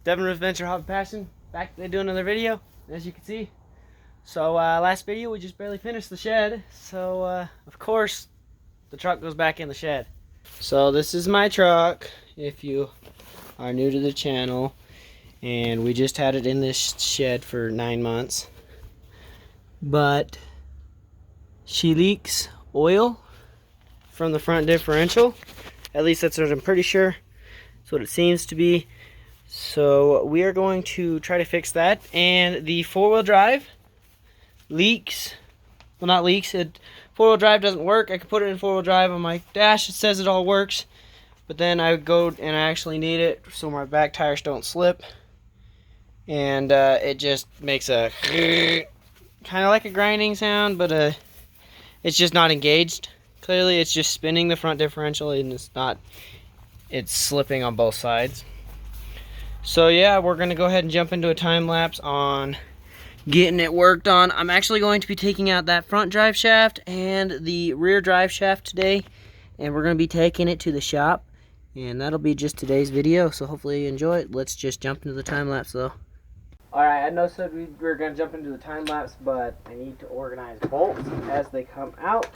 Devin Adventure Hobby Passion, back to do another video, as you can see. So last video we just barely finished the shed, so of course the truck goes back in the shed. So this is my truck, if you are new to the channel, and we just had it in this shed for 9 months. But she leaks oil from the front differential. At least that's what I'm pretty sure. That's what it seems to be. So we are going to try to fix that. And the four-wheel drive leaks. Well, not leaks. Four-wheel drive doesn't work. I can put it in four-wheel drive on my dash. It says it all works. But then I go and I actually need it so my back tires don't slip. And it just makes a kind of like a grinding sound, but it's just not engaged. Clearly it's just spinning the front differential and it's slipping on both sides. So yeah, we're gonna go ahead and jump into a time lapse on getting it worked on. I'm actually going to be taking out that front drive shaft and the rear drive shaft today, and we're gonna be taking it to the shop, and that'll be just today's video, so hopefully you enjoy it. Let's just jump into the time lapse though. Alright, I know said we were going to jump into the time lapse, but I need to organize bolts as they come out.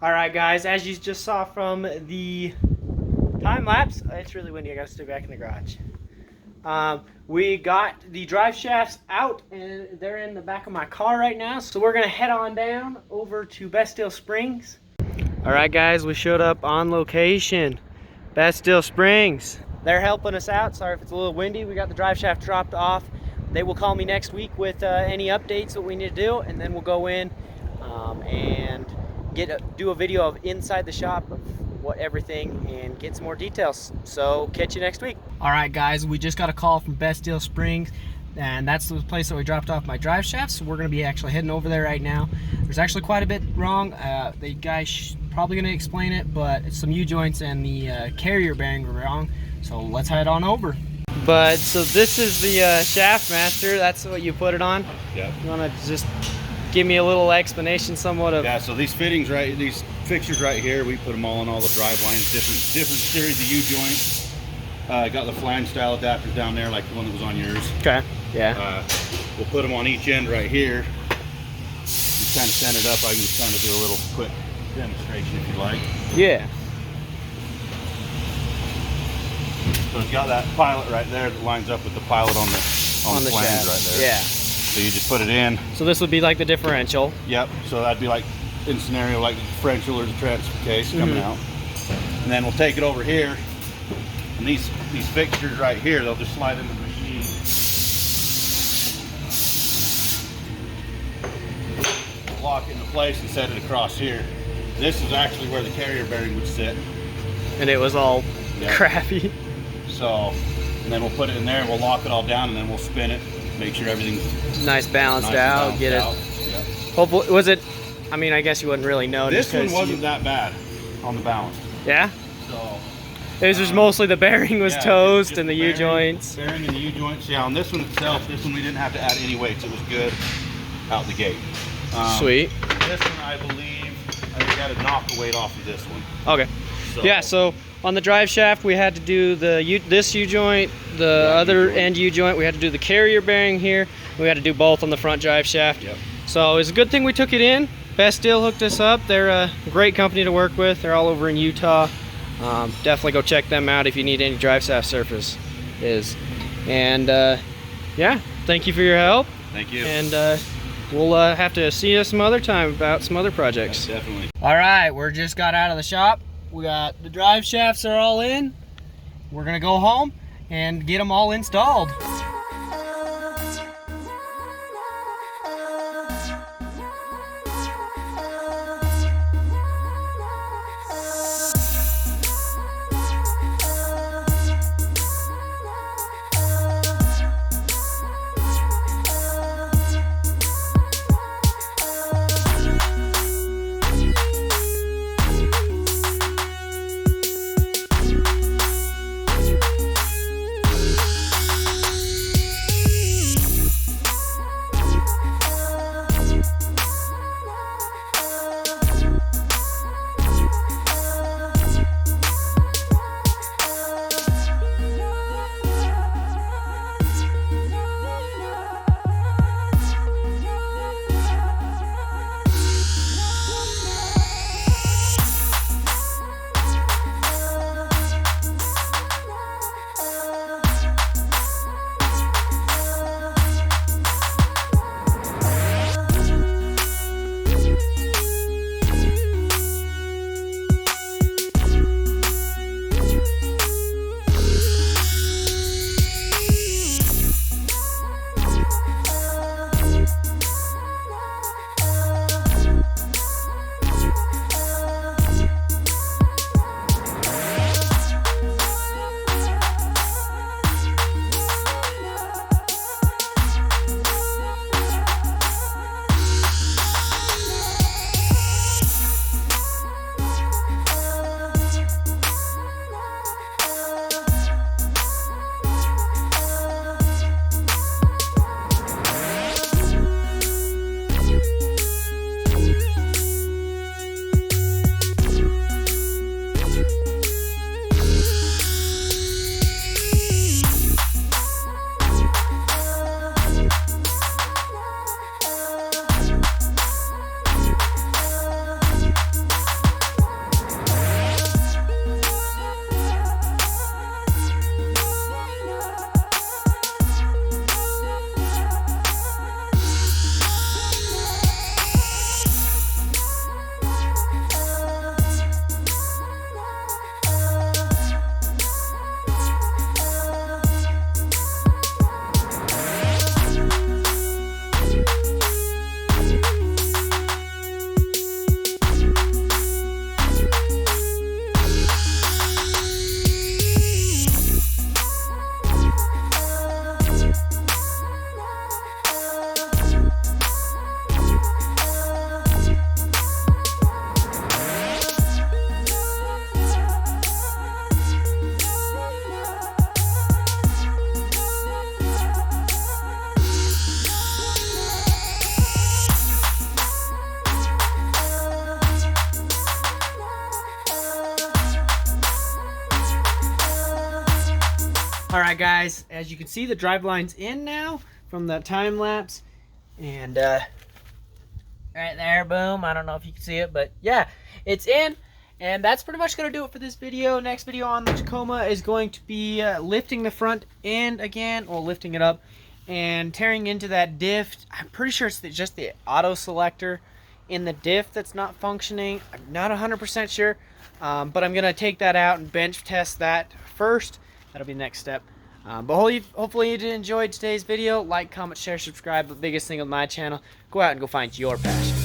Alright guys, as you just saw from the time lapse, it's really windy, I gotta stay back in the garage. We got the drive shafts out and they're in the back of my car right now, so we're gonna head on down over to Bastille Springs. Alright guys, we showed up on location, Bastille Springs. They're helping us out. Sorry if it's a little windy. We got the drive shaft dropped off. They will call me next week with any updates that we need to do, and then we'll go in and do a video of inside the shop of what everything and get some more details. So catch you next week. All right guys, we just got a call from Bastille Springs, and that's the place that we dropped off my drive shafts. So we're going to be actually heading over there right now. There's actually quite a bit wrong. The guy probably going to explain it, but it's some U-joints and the carrier bearing were wrong. So let's head on over. So this is the shaft master. That's what you put it on. Yeah. You want to just give me a little explanation somewhat of... Yeah, so these fittings these fixtures right here, we put them all on all the drive lines, different series of U-joints. Got the flange style adapters down there like the one that was on yours. Okay, yeah. We'll put them on each end right here. Just kind of stand it up. I can just kind of do a little quick demonstration if you like. Yeah. So it's got that pilot right there that lines up with the pilot on the flange shaft right there. Yeah. So you just put it in. So this would be like the differential. Yep. So that'd be like in scenario like the differential or the transfer case coming out. And then we'll take it over here, and these fixtures right here, they'll just slide into the machine. Lock it into place and set it across here. This is actually where the carrier bearing would sit. And it was all crappy. So, and then we'll put it in there and we'll lock it all down, and then we'll spin it, make sure everything's nice balanced out, get it. Yep. Hopefully, was it, I mean, I guess you wouldn't really know. This one wasn't that bad on the balance. Yeah? So, it was just mostly the bearing was toast just and the bearing, U-joints. Bearing and the U-joints. Yeah, on this one itself, this one we didn't have to add any weights. It was good out the gate. Sweet. This one, I believe, we got to knock the weight off of this one. Okay. Yeah, so on the drive shaft, we had to do this U-joint, the other end U-joint. We had to do the carrier bearing here. We had to do both on the front drive shaft. Yep. So it's a good thing we took it in. Best Deal hooked us up. They're a great company to work with. They're all over in Utah. Definitely go check them out if you need any drive shaft surface. And yeah, thank you for your help. Thank you. And we'll have to see you some other time about some other projects. Yes, definitely. All right, we're just got out of the shop. We got the drive shafts are all in. We're gonna go home and get them all installed. All right, guys, as you can see, the drive line's in now from the time lapse, and right there, boom. I don't know if you can see it, but yeah, it's in. And that's pretty much going to do it for this video. Next video on the Tacoma is going to be lifting the front end again, or lifting it up, and tearing into that diff. I'm pretty sure it's just the auto selector in the diff that's not functioning. I'm not 100% sure, but I'm going to take that out and bench test that first. That'll be the next step. But hopefully you did enjoy today's video. Like, comment, share, subscribe. The biggest thing on my channel, go out and go find your passion.